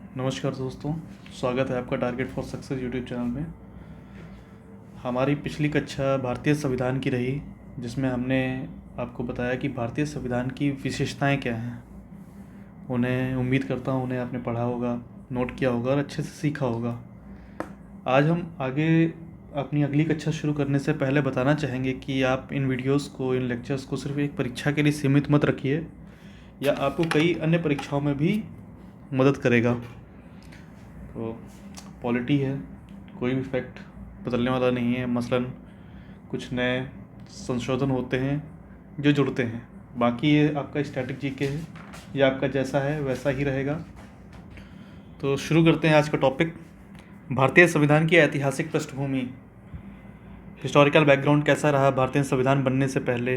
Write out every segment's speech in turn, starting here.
नमस्कार दोस्तों, स्वागत है आपका target for success YouTube channel में। हमारी पिछली कक्षा भारतीय संविधान की रही, जिसमें हमने आपको बताया कि भारतीय संविधान की विशेषताएं क्या हैं। उन्हें उम्मीद करता हूँ उन्हें आपने पढ़ा होगा, नोट किया होगा और अच्छे से सीखा होगा। आज हम आगे अपनी अगली कक्षा शुरू करने से पहले बताना चाहेंगे कि आप इन वीडियोस को, इन लेक्चर्स को सिर्फ एक परीक्षा के लिए सीमित मत रखिए, या आपको कई अन्य परीक्षाओं में भी मदद करेगा। तो पॉलिटी है, कोई भी फैक्ट बदलने वाला नहीं है। मसलन कुछ नए संशोधन होते हैं जो जुड़ते हैं, बाकी ये आपका स्टैटिक जीके है, ये आपका जैसा है वैसा ही रहेगा। तो शुरू करते हैं आज का टॉपिक। भारतीय संविधान की ऐतिहासिक पृष्ठभूमि, हिस्टोरिकल बैकग्राउंड कैसा रहा भारतीय संविधान बनने से पहले,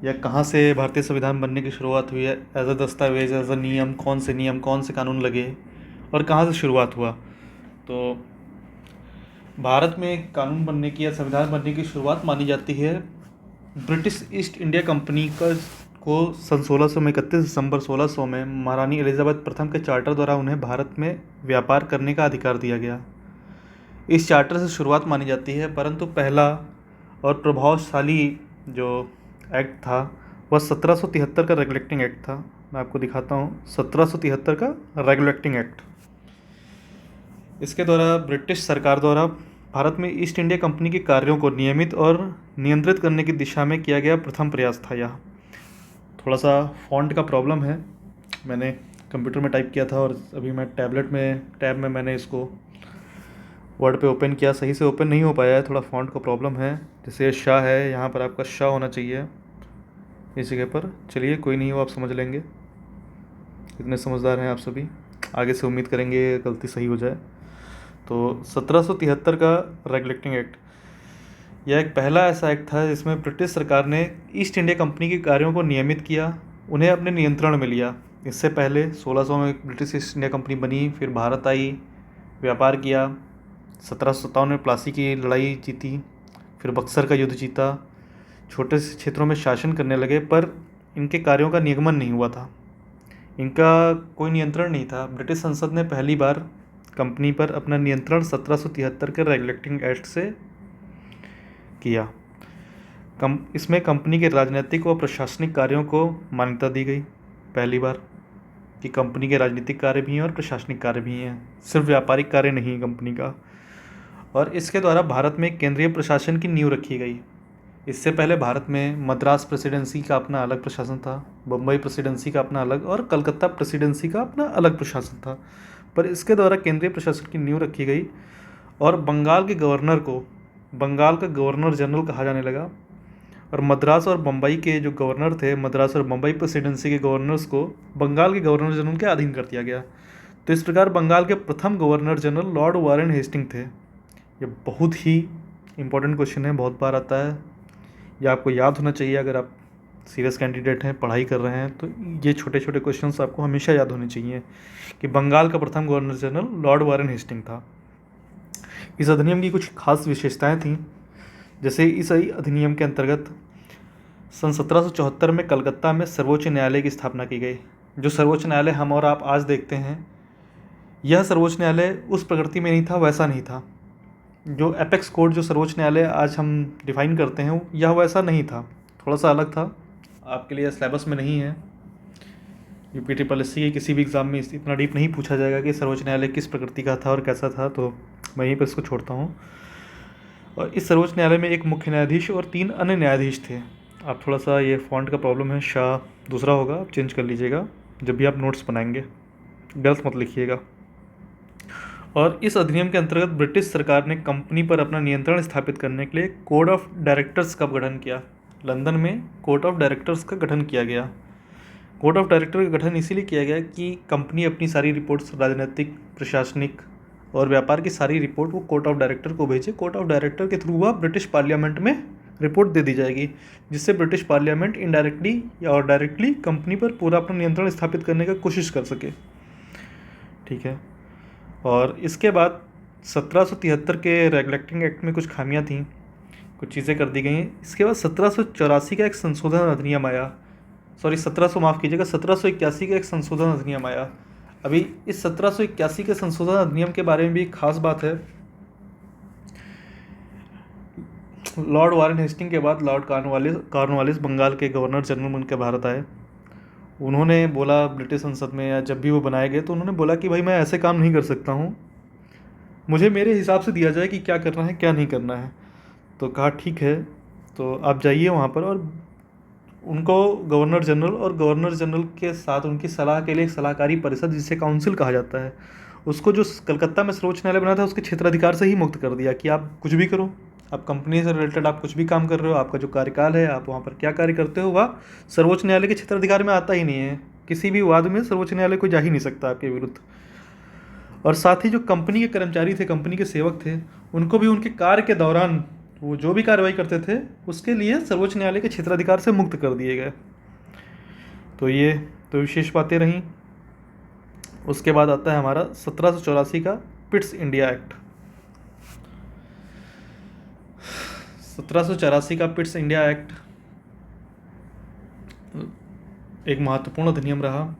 या कहाँ से भारतीय संविधान बनने की शुरुआत हुई है, एज अ दस्तावेज, एज अ नियम, कौन से कानून लगे और कहाँ से शुरुआत हुआ। तो भारत में कानून बनने की या संविधान बनने की शुरुआत मानी जाती है ब्रिटिश ईस्ट इंडिया कंपनी को सन 1600 में 31 दिसंबर 1600 में महारानी एलिजाबेथ प्रथम के चार्टर द्वारा उन्हें भारत में व्यापार करने का अधिकार दिया गया। इस चार्टर से शुरुआत मानी जाती है, परंतु पहला और प्रभावशाली जो एक्ट था वह 1773 का रेगुलेटिंग एक्ट था। मैं आपको दिखाता हूँ, 1773 का रेगुलेटिंग एक्ट। इसके द्वारा ब्रिटिश सरकार द्वारा भारत में ईस्ट इंडिया कंपनी के कार्यों को नियमित और नियंत्रित करने की दिशा में किया गया प्रथम प्रयास था यह। थोड़ा सा फॉन्ट का प्रॉब्लम है, मैंने कंप्यूटर में टाइप किया था और अभी मैं टैब में मैंने इसको वर्ड पे ओपन किया, सही से ओपन नहीं हो पाया है, थोड़ा फॉन्ट का प्रॉब्लम है। जैसे शाह है, यहाँ पर आपका शाह होना चाहिए इस जगह पर। चलिए कोई नहीं, वो आप समझ लेंगे, इतने समझदार हैं आप सभी। आगे से उम्मीद करेंगे गलती सही हो जाए। तो 1773 का रेगुलेटिंग एक्ट, यह एक पहला ऐसा एक्ट था जिसमें ब्रिटिश सरकार ने ईस्ट इंडिया कंपनी के कार्यों को नियमित किया, उन्हें अपने नियंत्रण में लिया। इससे पहले 1600 में ब्रिटिश ईस्ट इंडिया कंपनी बनी, फिर भारत आई, व्यापार किया, 1757 में प्लासी की लड़ाई जीती, फिर बक्सर का युद्ध जीता, छोटे से क्षेत्रों में शासन करने लगे, पर इनके कार्यों का निगमन नहीं हुआ था, इनका कोई नियंत्रण नहीं था। ब्रिटिश संसद ने पहली बार कंपनी पर अपना नियंत्रण 1773 के रेगुलेटिंग एक्ट से किया। इसमें कंपनी के राजनीतिक व प्रशासनिक कार्यों को मान्यता दी गई पहली बार, कि कंपनी के राजनीतिक कार्य भी हैं और प्रशासनिक कार्य भी हैं, सिर्फ व्यापारिक कार्य नहीं कंपनी का। और इसके द्वारा भारत में केंद्रीय प्रशासन की नींव रखी गई। इससे पहले भारत में मद्रास प्रेसिडेंसी का अपना अलग प्रशासन था, बम्बई प्रेसिडेंसी का अपना अलग और कलकत्ता प्रेसिडेंसी का अपना अलग प्रशासन था, पर इसके द्वारा केंद्रीय प्रशासन की नींव रखी गई। और बंगाल के गवर्नर को बंगाल का गवर्नर जनरल कहा जाने लगा, और मद्रास और बम्बई के जो गवर्नर थे, मद्रास और बम्बई प्रेसिडेंसी के गवर्नर्स को बंगाल के गवर्नर जनरल के अधीन कर दिया गया। तो इस प्रकार बंगाल के प्रथम governor general lord Warren Hasting थे। ये बहुत ही इंपॉर्टेंट क्वेश्चन है, बहुत बार आता है, यह आपको याद होना चाहिए। अगर आप सीरियस कैंडिडेट हैं, पढ़ाई कर रहे हैं, तो ये छोटे छोटे क्वेश्चंस आपको हमेशा याद होने चाहिए कि बंगाल का प्रथम governor general lord Warren Hasting था। इस अधिनियम की कुछ खास विशेषताएं थीं, जैसे इस अधिनियम के अंतर्गत सन 1774 में कलकत्ता में सर्वोच्च न्यायालय की स्थापना की गई। जो सर्वोच्च न्यायालय हम और आप आज देखते हैं, यह सर्वोच्च न्यायालय उस प्रकृति में नहीं था, वैसा नहीं था। जो एपेक्स कोर्ट, जो सर्वोच्च न्यायालय आज हम डिफाइन करते हैं, यह वैसा नहीं था, थोड़ा सा अलग था। आपके लिए सिलेबस में नहीं है, यूपी ट्रिपल एस सी के किसी भी एग्ज़ाम में इतना डीप नहीं पूछा जाएगा कि सर्वोच्च न्यायालय किस प्रकृति का था और कैसा था, तो मैं यहीं पर इसको छोड़ता हूँ। और इस सर्वोच्च न्यायालय में एक मुख्य न्यायाधीश और 3 अन्य न्यायाधीश थे। आप थोड़ा सा, ये फॉन्ट का प्रॉब्लम है, शाह दूसरा होगा, आप चेंज कर लीजिएगा जब भी आप नोट्स बनाएंगे, गलत मत लिखिएगा। और इस अधिनियम के अंतर्गत ब्रिटिश सरकार ने कंपनी पर अपना नियंत्रण स्थापित करने के लिए कोड ऑफ डायरेक्टर्स का गठन किया। लंदन में कोड ऑफ डायरेक्टर्स का गठन किया गया। कोड ऑफ डायरेक्टर का गठन इसीलिए किया गया कि कंपनी अपनी सारी रिपोर्ट्स, राजनीतिक, प्रशासनिक और व्यापार की सारी रिपोर्ट वो कोर्ट ऑफ डायरेक्टर को भेजे। कोर्ट ऑफ डायरेक्टर के थ्रू वह ब्रिटिश पार्लियामेंट में रिपोर्ट दे दी जाएगी, जिससे ब्रिटिश पार्लियामेंट इनडायरेक्टली या और डायरेक्टली कंपनी पर पूरा अपना नियंत्रण स्थापित करने का कोशिश कर सके। ठीक है। और इसके बाद 1773 के रेगुलेटिंग एक्ट में कुछ खामियां थीं, कुछ चीज़ें कर दी गई हैं। इसके बाद 1784 का एक संशोधन अधिनियम आया, 1781 का एक संशोधन अधिनियम आया। अभी इस 1781 के संशोधन अधिनियम के बारे में भी एक खास बात है। लॉर्ड वारेन हेस्टिंग के बाद लॉर्ड कॉर्नवालिस बंगाल के गवर्नर जनरल बन के भारत आए। उन्होंने बोला ब्रिटिश संसद में, या जब भी वो बनाए गए, तो उन्होंने बोला कि भाई मैं ऐसे काम नहीं कर सकता हूँ, मुझे मेरे हिसाब से दिया जाए कि क्या करना है क्या नहीं करना है। तो कहा ठीक है, तो आप जाइए वहाँ पर, और उनको गवर्नर जनरल के साथ उनकी सलाह के लिए एक सलाहकारी परिषद, जिसे काउंसिल कहा जाता है, उसको जो कलकत्ता में सर्वोच्च न्यायालय बना था उसके क्षेत्राधिकार से ही मुक्त कर दिया कि आप कुछ भी करो, आप कंपनी से रिलेटेड आप कुछ भी काम कर रहे हो, आपका जो कार्यकाल है, आप वहाँ पर क्या कार्य करते हो, वह सर्वोच्च न्यायालय के क्षेत्राधिकार में आता ही नहीं है। किसी भी वाद में सर्वोच्च न्यायालय कोई जा ही नहीं सकता आपके विरुद्ध। और साथ ही जो कंपनी के कर्मचारी थे, कंपनी के सेवक थे, उनको भी उनके कार्य के दौरान वो जो भी कार्रवाई करते थे उसके लिए सर्वोच्च न्यायालय के क्षेत्राधिकार से मुक्त कर दिए गए। तो ये तो विशेष बातें रहीं। उसके बाद आता है हमारा 1784 का पिट्स इंडिया एक्ट। 1784 का पिट्स इंडिया एक्ट एक महत्वपूर्ण अधिनियम रहा।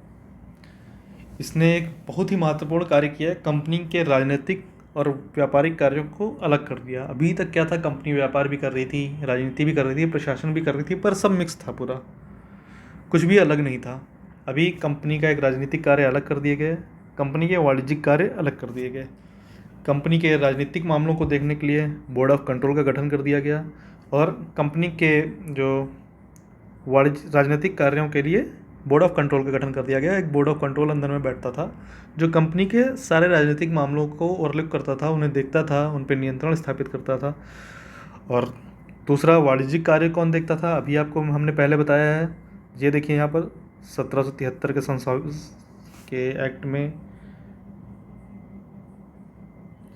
इसने एक बहुत ही महत्वपूर्ण कार्य किया है, कंपनी के राजनीतिक और व्यापारिक कार्यों को अलग कर दिया। अभी तक क्या था, कंपनी व्यापार भी कर रही थी, राजनीति भी कर रही थी, प्रशासन भी कर रही थी, पर सब मिक्स था, पूरा कुछ भी अलग नहीं था। अभी कंपनी का एक राजनीतिक कार्य अलग कर दिए गए, कंपनी के वाणिज्यिक कार्य अलग कर दिए गए। कंपनी के राजनीतिक मामलों को देखने के लिए बोर्ड ऑफ कंट्रोल का गठन कर दिया गया, और कंपनी के जो राजनीतिक कार्यों के लिए बोर्ड ऑफ कंट्रोल का गठन कर दिया गया। एक बोर्ड ऑफ कंट्रोल अंदर में बैठता था, जो कंपनी के सारे राजनीतिक मामलों को ओवरलुक करता था, उन्हें देखता था, उन पर नियंत्रण स्थापित करता था। और दूसरा, वाणिज्यिक कार्य कौन देखता था, अभी आपको हमने पहले बताया है। ये देखिए यहाँ पर 1773 के के एक्ट में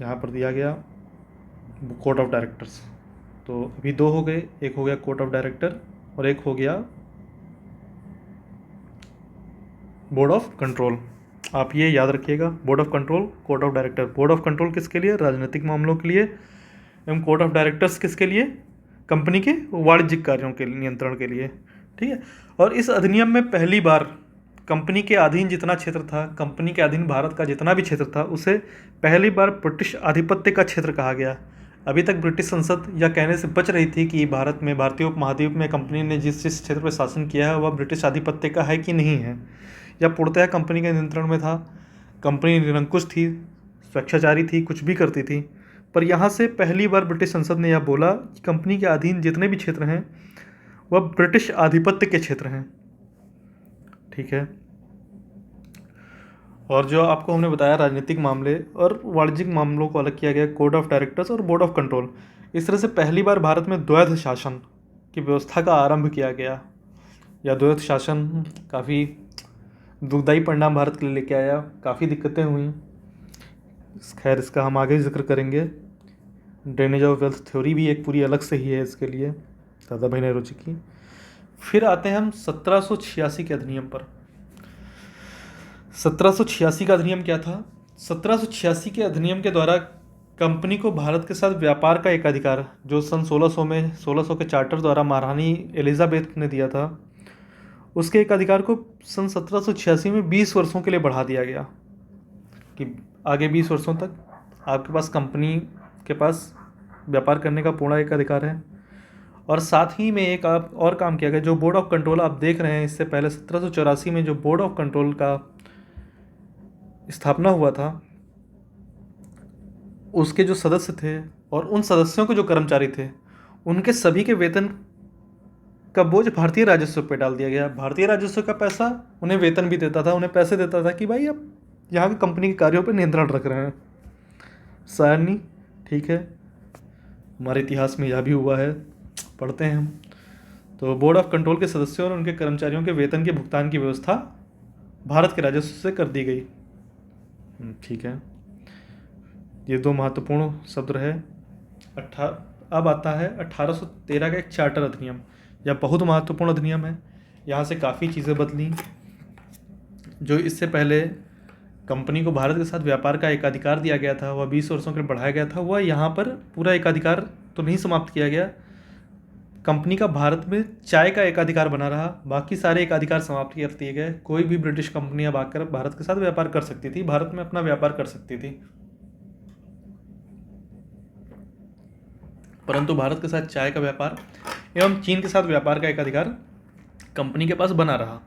यहाँ पर दिया गया कोर्ट ऑफ डायरेक्टर्स। तो अभी दो हो गए, एक हो गया कोर्ट ऑफ डायरेक्टर और एक हो गया बोर्ड ऑफ कंट्रोल। आप ये याद रखिएगा, board of control, court of director. Board of control किसके लिए, राजनीतिक मामलों के लिए, एवं कोर्ट ऑफ डायरेक्टर्स किसके लिए, कंपनी के वाणिज्यिक कार्यों के नियंत्रण के लिए। ठीक है। और इस अधिनियम में पहली बार कंपनी के अधीन जितना क्षेत्र था, कंपनी के अधीन भारत का जितना भी क्षेत्र था, उसे पहली बार ब्रिटिश आधिपत्य का क्षेत्र कहा गया। अभी तक ब्रिटिश संसद यह कहने से बच रही थी कि भारत में, भारतीय उपमहाद्वीप में कंपनी ने जिस जिस क्षेत्र पर शासन किया है वह ब्रिटिश आधिपत्य का है कि नहीं है, या पूर्णतः कंपनी के नियंत्रण में था, कंपनी निरंकुश थी, स्वेच्छाचारी थी, कुछ भी करती थी। पर यहाँ से पहली बार ब्रिटिश संसद ने यह बोला कि कंपनी के अधीन जितने भी क्षेत्र हैं वह ब्रिटिश आधिपत्य के क्षेत्र हैं। ठीक है। और जो आपको हमने बताया राजनीतिक मामले और वाणिज्यिक मामलों को अलग किया गया, कोर्ट ऑफ डायरेक्टर्स और बोर्ड ऑफ कंट्रोल। इस तरह से पहली बार भारत में द्वैध शासन की व्यवस्था का आरंभ किया गया। यह द्वैध शासन काफ़ी दुखदायी परिणाम भारत के लिए लेके आया, काफ़ी दिक्कतें हुई। खैर, इसका हम आगे जिक्र करेंगे। ड्रेनेज ऑफ वेल्थ थ्योरी भी एक पूरी अलग से ही है इसके लिए, दादा भाई नेहरू की। फिर आते हैं हम 1786 के अधिनियम पर। 1786 का अधिनियम क्या था? 1786 के अधिनियम के द्वारा कंपनी को भारत के साथ व्यापार का एक अधिकार, जो सन 1600 के चार्टर द्वारा महारानी एलिजाबेथ ने दिया था, उसके एक अधिकार को सन 1786 में 20 वर्षों के लिए बढ़ा दिया गया कि आगे 20 वर्षों तक आपके पास, कंपनी के पास व्यापार करने का पूर्ण एक अधिकार है। और साथ ही में एक आप और काम किया गया, जो बोर्ड ऑफ कंट्रोल आप देख रहे हैं, इससे पहले 1784 में जो बोर्ड ऑफ कंट्रोल का स्थापना हुआ था, उसके जो सदस्य थे और उन सदस्यों के जो कर्मचारी थे, उनके सभी के वेतन का बोझ भारतीय राजस्व पे डाल दिया गया। भारतीय राजस्व का पैसा उन्हें वेतन भी देता था, उन्हें पैसे देता था कि भाई आप यहाँ की कंपनी के कार्यों पर नियंत्रण रख रहे हैं। शायद नहीं, ठीक है, हमारे इतिहास में यह भी हुआ है, पढ़ते हैं हम। तो बोर्ड ऑफ कंट्रोल के सदस्यों और उनके कर्मचारियों के वेतन के भुगतान की व्यवस्था भारत के राजस्व से कर दी गई। ठीक है, ये दो महत्वपूर्ण शब्द रहे। अब आता है 1813 का एक चार्टर अधिनियम। यह बहुत महत्वपूर्ण अधिनियम है, यहाँ से काफ़ी चीज़ें बदली। जो इससे पहले कंपनी को भारत के साथ व्यापार का एक अधिकार दिया गया था, वह 20 वर्षों के लिए बढ़ाया गया था, वह यहाँ पर पूरा एक अधिकार तो नहीं समाप्त किया गया, कंपनी का भारत में चाय का एकाधिकार बना रहा, बाकी सारे एकाधिकार समाप्त कर दिए गए। कोई भी ब्रिटिश कंपनियां आकर भारत के साथ व्यापार कर सकती थी, भारत में अपना व्यापार कर सकती थी, परंतु भारत के साथ चाय का व्यापार एवं चीन के साथ व्यापार का एकाधिकार कंपनी के पास बना रहा।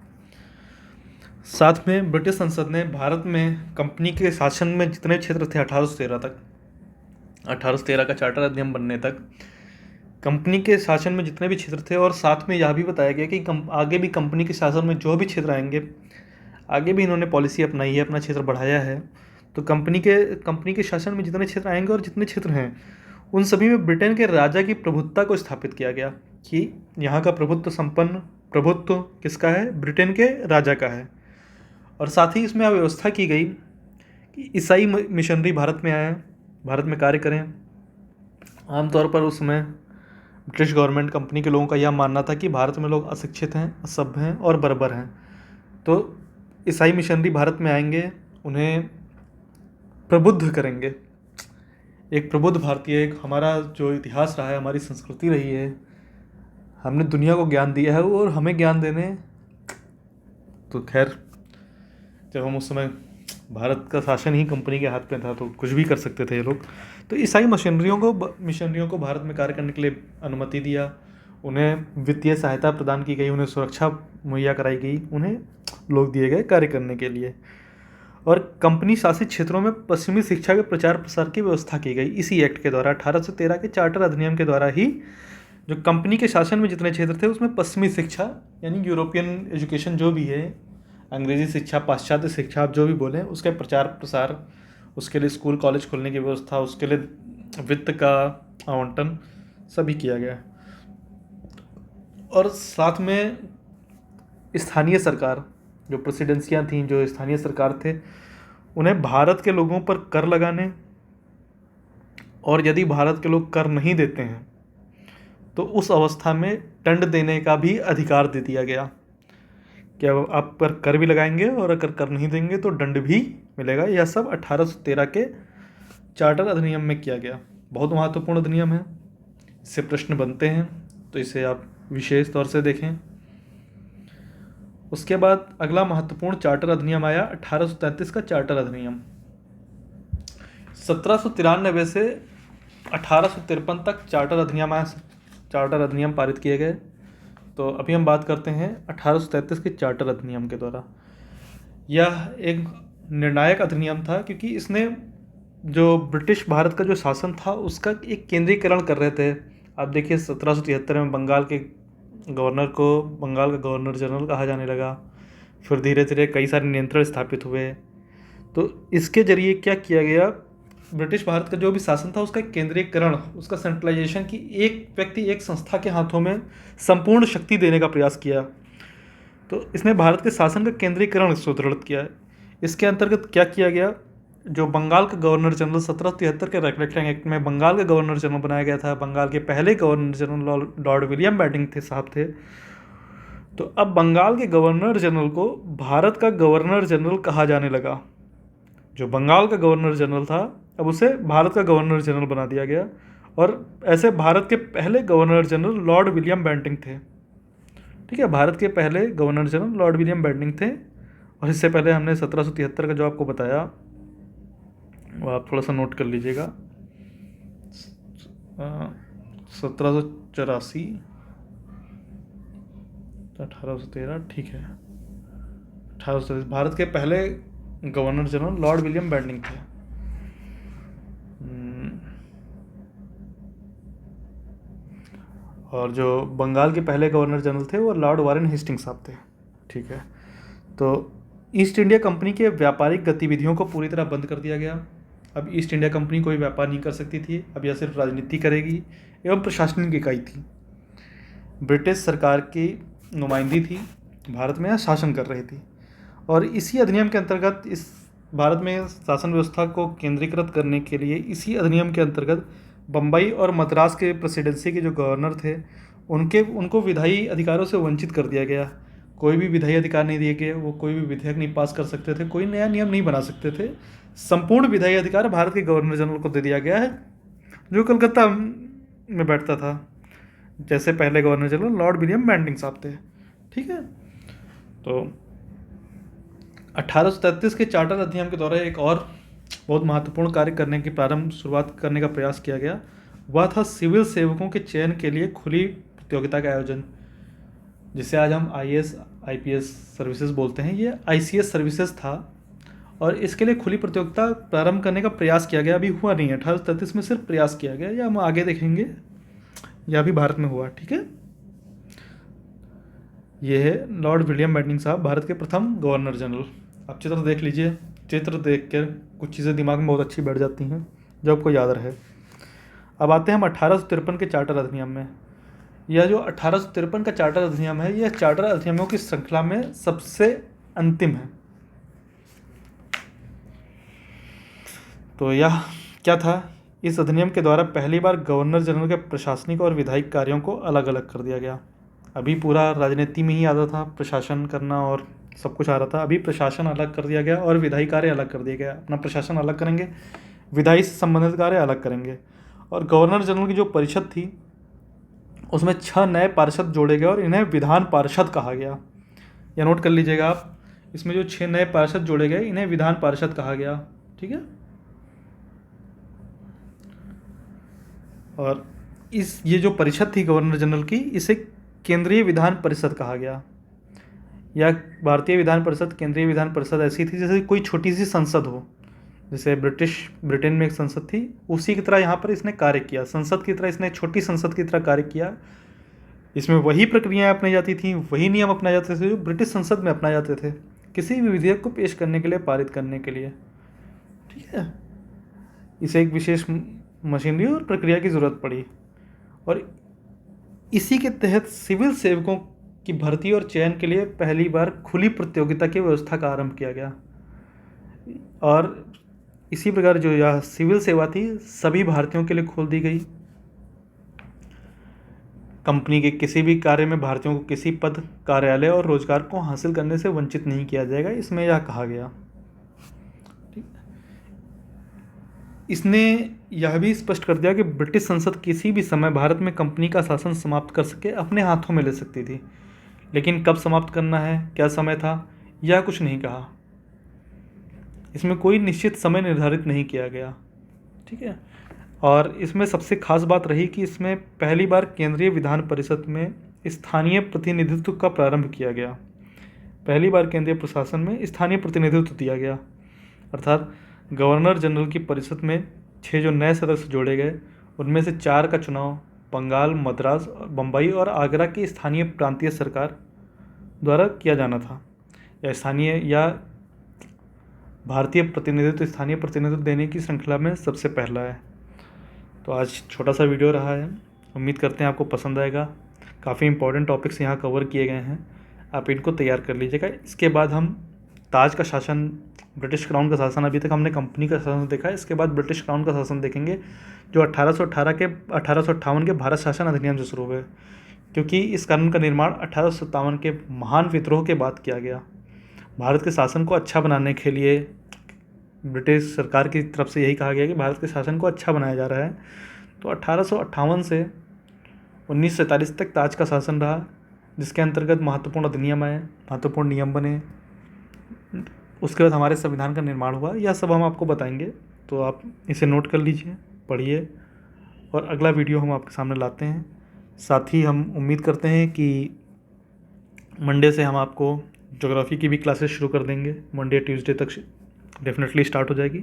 साथ में ब्रिटिश संसद ने भारत में कंपनी के शासन में जितने क्षेत्र थे 1813 तक, 1813 का चार्टर अधिनियम बनने तक कंपनी के शासन में जितने भी क्षेत्र थे, और साथ में यह भी बताया गया कि आगे भी कंपनी के शासन में जो भी क्षेत्र आएंगे, आगे भी इन्होंने पॉलिसी अपनाई है, अपना क्षेत्र बढ़ाया है। तो कंपनी के शासन में जितने क्षेत्र आएंगे और जितने क्षेत्र हैं उन सभी में ब्रिटेन के राजा की प्रभुत्ता को स्थापित किया गया कि यहाँ का प्रभुत्व किसका है? ब्रिटेन के राजा का है। और साथ ही इसमें व्यवस्था की गई कि ईसाई मिशनरी भारत में आए, भारत में कार्य करें। आमतौर पर उस समय ब्रिटिश गवर्नमेंट कंपनी के लोगों का यह मानना था कि भारत में लोग अशिक्षित हैं, असभ्य हैं और बर्बर हैं, तो ईसाई मिशनरी भारत में आएंगे, उन्हें प्रबुद्ध करेंगे। एक प्रबुद्ध भारतीय, एक हमारा जो इतिहास रहा है, हमारी संस्कृति रही है, हमने दुनिया को ज्ञान दिया है और हमें ज्ञान देने, तो खैर जब हम उस समय भारत का शासन ही कंपनी के हाथ में था तो कुछ भी कर सकते थे ये लोग। तो ईसाई मिशनरियों को भारत में कार्य करने के लिए अनुमति दिया, उन्हें वित्तीय सहायता प्रदान की गई, उन्हें सुरक्षा मुहैया कराई गई, उन्हें लोग दिए गए कार्य करने के लिए। और कंपनी शासित क्षेत्रों में पश्चिमी शिक्षा के प्रचार प्रसार की व्यवस्था की गई इसी एक्ट के द्वारा। 1813 के चार्टर अधिनियम के द्वारा ही जो कंपनी के शासन में जितने क्षेत्र थे उसमें पश्चिमी शिक्षा यानी यूरोपियन एजुकेशन जो भी है, अंग्रेजी शिक्षा, पाश्चात्य शिक्षा, आप जो भी बोलें, उसके प्रचार प्रसार, उसके लिए स्कूल कॉलेज खोलने की व्यवस्था, उसके लिए वित्त का आवंटन सभी किया गया। और साथ में स्थानीय सरकार, जो प्रेसिडेंसियाँ थीं, जो स्थानीय सरकार थे, उन्हें भारत के लोगों पर कर लगाने, और यदि भारत के लोग कर नहीं देते हैं तो उस अवस्था में दंड देने का भी अधिकार दे दिया गया कि अब आप पर कर भी लगाएंगे और अगर कर नहीं देंगे तो दंड भी मिलेगा। यह सब 1813 के चार्टर अधिनियम में किया गया। बहुत महत्वपूर्ण अधिनियम है, इससे प्रश्न बनते हैं, तो इसे आप विशेष तौर से देखें। उसके बाद अगला महत्वपूर्ण चार्टर अधिनियम आया 1833 का चार्टर अधिनियम। 1793 से 1853 तक चार्टर अधिनियम पारित किए गए। तो अभी हम बात करते हैं 1833 के चार्टर अधिनियम के द्वारा। यह एक निर्णायक अधिनियम था क्योंकि इसने जो ब्रिटिश भारत का जो शासन था उसका एक केंद्रीकरण कर रहे थे। आप देखिए 1773 में बंगाल के गवर्नर को बंगाल का गवर्नर जनरल कहा जाने लगा, फिर धीरे धीरे कई सारे नियंत्रण स्थापित हुए। तो इसके जरिए क्या किया गया, ब्रिटिश भारत का जो भी शासन था उसका केंद्रीकरण, उसका सेंट्रलाइजेशन की एक व्यक्ति एक संस्था के हाथों में संपूर्ण शक्ति देने का प्रयास किया। तो इसने भारत के शासन का केंद्रीकरण सुदृढ़ किया। इसके अंतर्गत क्या किया गया, जो बंगाल का गवर्नर जनरल 1773 के रिकलेक्टिंग एक्ट में बंगाल का गवर्नर जनरल बनाया गया था। बंगाल के पहले governor general lord William Bentinck साहब थे। तो अब बंगाल के गवर्नर जनरल को भारत का गवर्नर जनरल कहा जाने लगा। जो बंगाल का गवर्नर जनरल था अब उसे भारत का गवर्नर जनरल बना दिया गया। और ऐसे भारत के पहले governor general lord William Bentinck थे। ठीक है, भारत के पहले governor general lord William Bentinck थे। और इससे पहले हमने 1773 का जो आपको बताया वो आप थोड़ा सा नोट कर लीजिएगा। 1784 1813, ठीक है, 1823 भारत के पहले governor general lord William Bentinck थे। और जो बंगाल के पहले गवर्नर जनरल थे वो लॉर्ड वारेन हेस्टिंग्स साहब थे। ठीक है, तो ईस्ट इंडिया कंपनी के व्यापारिक गतिविधियों को पूरी तरह बंद कर दिया गया। अब ईस्ट इंडिया कंपनी कोई व्यापार नहीं कर सकती थी, अब यह सिर्फ राजनीति करेगी एवं प्रशासनिक इकाई थी। ब्रिटिश सरकार की नुमाइंदी थी, भारत में शासन कर रही थी। और इसी अधिनियम के अंतर्गत इस भारत में शासन व्यवस्था को केंद्रीकृत करने के लिए इसी अधिनियम के अंतर्गत बम्बई और मद्रास के प्रेसिडेंसी के जो गवर्नर थे उनको विधायी अधिकारों से वंचित कर दिया गया। कोई भी विधायी अधिकार नहीं दिए गए, वो कोई भी विधेयक नहीं पास कर सकते थे, कोई नया नियम नहीं बना सकते थे। संपूर्ण विधायी अधिकार भारत के गवर्नर जनरल को दे दिया गया है, जो कलकत्ता में बैठता था, जैसे पहले governor general lord William Bentinck साहब थे। ठीक है, तो 1833 के चार्टर अधिनियम के द्वारा एक और बहुत महत्वपूर्ण कार्य करने की शुरुआत करने का प्रयास किया गया। वह था सिविल सेवकों के चयन के लिए खुली प्रतियोगिता का आयोजन, जिसे आज हम IAS IPS सर्विसेज बोलते हैं। ये ICS सर्विसेज था और इसके लिए खुली प्रतियोगिता प्रारंभ करने का प्रयास किया गया। अभी हुआ नहीं है, 1833 में सिर्फ प्रयास किया गया, या हम आगे देखेंगे, यह भी भारत में हुआ। ठीक है, ये है लॉर्ड विलियम बेंटिंग साहब, भारत के प्रथम गवर्नर जनरल। आप चित्र देख लीजिए, चित्र देख कर कुछ चीज़ें दिमाग में बहुत अच्छी बैठ जाती हैं जो आपको याद रहे। अब आते हैं हम 1853 के चार्टर अधिनियम में। यह जो 1853 का चार्टर अधिनियम है, यह चार्टर अधिनियमों की श्रृंखला में सबसे अंतिम है। तो यह क्या था? इस अधिनियम के द्वारा पहली बार गवर्नर जनरल के प्रशासनिक और विधायिक कार्यों को अलग अलग कर दिया गया। अभी पूरा राजनीति में ही आता था, प्रशासन करना और सब कुछ आ रहा था। अभी प्रशासन अलग कर दिया गया और विधायी कार्य अलग कर दिया गया। अपना प्रशासन अलग करेंगे, विधायी से संबंधित कार्य अलग करेंगे। और गवर्नर जनरल की जो परिषद थी उसमें 6 नए पार्षद जोड़े गए और इन्हें विधान पार्षद कहा गया। यह नोट कर लीजिएगा आप, इसमें जो 6 नए पार्षद जोड़े गए इन्हें विधान पार्षद कहा गया। ठीक है, और ये जो परिषद थी गवर्नर जनरल की, इसे केंद्रीय विधान परिषद कहा गया। या भारतीय विधान परिषद, केंद्रीय विधान परिषद ऐसी थी जैसे कोई छोटी सी संसद हो, जैसे ब्रिटेन में एक संसद थी, उसी की तरह यहाँ पर इसने कार्य किया। संसद की तरह इसने छोटी संसद की तरह कार्य किया। इसमें वही प्रक्रियाएं अपनाई जाती थी, वही नियम अपनाए जाते थे जो ब्रिटिश संसद में अपनाए जाते थे किसी भी विधेयक को पेश करने के लिए, पारित करने के लिए। ठीक है, इसे एक विशेष मशीनरी और प्रक्रिया की ज़रूरत पड़ी और इसी के तहत सिविल सेवकों की भर्ती और चयन के लिए पहली बार खुली प्रतियोगिता की व्यवस्था का आरंभ किया गया। और इसी प्रकार जो यह सिविल सेवा थी सभी भारतीयों के लिए खोल दी गई। कंपनी के किसी भी कार्य में भारतीयों को किसी पद, कार्यालय और रोजगार को हासिल करने से वंचित नहीं किया जाएगा, इसमें यह कहा गया। इसने यह भी स्पष्ट कर दिया कि ब्रिटिश संसद किसी भी समय भारत में कंपनी का शासन समाप्त कर सके, अपने हाथों में ले सकती थी, लेकिन कब समाप्त करना है, क्या समय था, यह कुछ नहीं कहा। इसमें कोई निश्चित समय निर्धारित नहीं किया गया। ठीक है, और इसमें सबसे खास बात रही कि इसमें पहली बार केंद्रीय विधान परिषद में स्थानीय प्रतिनिधित्व का प्रारंभ किया गया। पहली बार केंद्रीय प्रशासन में स्थानीय प्रतिनिधित्व दिया गया, अर्थात गवर्नर जनरल की परिषद में 6 जो नए सदस्य जोड़े गए उनमें से 4 का चुनाव बंगाल, मद्रास, बम्बई और आगरा की स्थानीय प्रांतीय सरकार द्वारा किया जाना था। या स्थानीय या भारतीय प्रतिनिधित्व, स्थानीय प्रतिनिधित्व देने की श्रृंखला में सबसे पहला है। तो आज छोटा सा वीडियो रहा है, उम्मीद करते हैं आपको पसंद आएगा। काफ़ी इंपॉर्टेंट टॉपिक्स यहाँ कवर किए गए हैं, आप इनको तैयार कर लीजिएगा। इसके बाद हम ताज का शासन, ब्रिटिश क्राउन का शासन, अभी तक हमने कंपनी का शासन देखा है, इसके बाद ब्रिटिश क्राउन का शासन देखेंगे जो 1858 के भारत शासन अधिनियम से शुरू हुए, क्योंकि इस कानून का निर्माण 1857 के महान विद्रोह के बाद किया गया। भारत के शासन को अच्छा बनाने के लिए ब्रिटिश सरकार की तरफ से यही कहा गया कि भारत के शासन को अच्छा बनाया जा रहा है। तो 1858 से 1947 तक ताज का शासन रहा, जिसके अंतर्गत महत्वपूर्ण अधिनियम आए, महत्वपूर्ण नियम बने। उसके बाद हमारे संविधान का निर्माण हुआ। यह सब हम आपको बताएंगे, तो आप इसे नोट कर लीजिए, पढ़िए, और अगला वीडियो हम आपके सामने लाते हैं। साथ ही हम उम्मीद करते हैं कि मंडे से हम आपको ज्योग्राफी की भी क्लासेस शुरू कर देंगे। मंडे ट्यूसडे तक डेफिनेटली स्टार्ट हो जाएगी।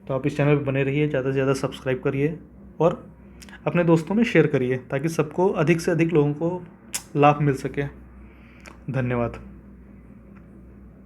तो आप इस चैनल पर बने रहिए, ज़्यादा से ज़्यादा सब्सक्राइब करिए और अपने दोस्तों में शेयर करिए ताकि सबको, अधिक से अधिक लोगों को लाभ मिल सके। धन्यवाद।